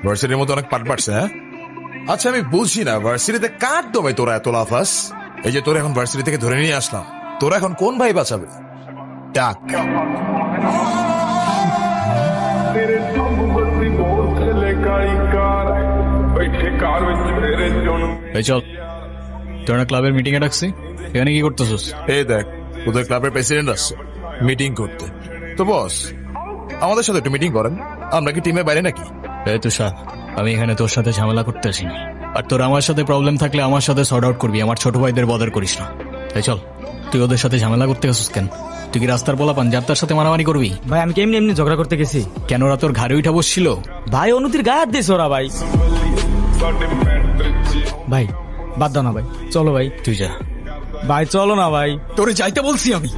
ভার্সিটির মধ্যে অনেক পাট পাটছে। হ্যাঁ, আচ্ছা আমি বুঝছি না ভার্সিটিতে কার দমে তোরা এত লাফাস? এই যে তোরা এখন ভার্সিটি থেকে ধরে নিয়ে আসলাম, তোরা এখন কোন ভাই বাঁচাবে? ডাক। এই চল, তোর না ক্লাবের মিটিং এ ডাকছি, এখানে কি করতেছিস? এই দেখ, ওদের ক্লাবের প্রেসিডেন্ট আসছে মিটিং করতে। তো বস, আমাদের সাথে একটু মিটিং করেন, আমরা কি টিমের বাইরে নাকি? এই তুষার, আমি এখানে তোর সাথে ঝামেলা করতে আসিনি। আর তোর আমার সাথে প্রবলেম থাকলে আমার সাথে সর্ট আউট করবি, আমার ছোট ভাইদের বদার করিস না। এই চল, তুই ওদের সাথে ঝামেলা করতে আসিস কেন? তুই কি রাস্তার বলা পাঞ্জাব তার সাথে মারামারি করবি? ভাই আমি কেমনি এমনি ঝগড়া করতে গেছি? কেন ওরা তোর ঘাড়ে উঠা বসছিল? ভাই অনুতির গায়ে হাত দিয়েছে ওরা। ভাই ভাই বাদ দাও না ভাই, চলো ভাই। তুই যা। ভাই চলো না ভাই। তোরে যাইতে বলছি আমি।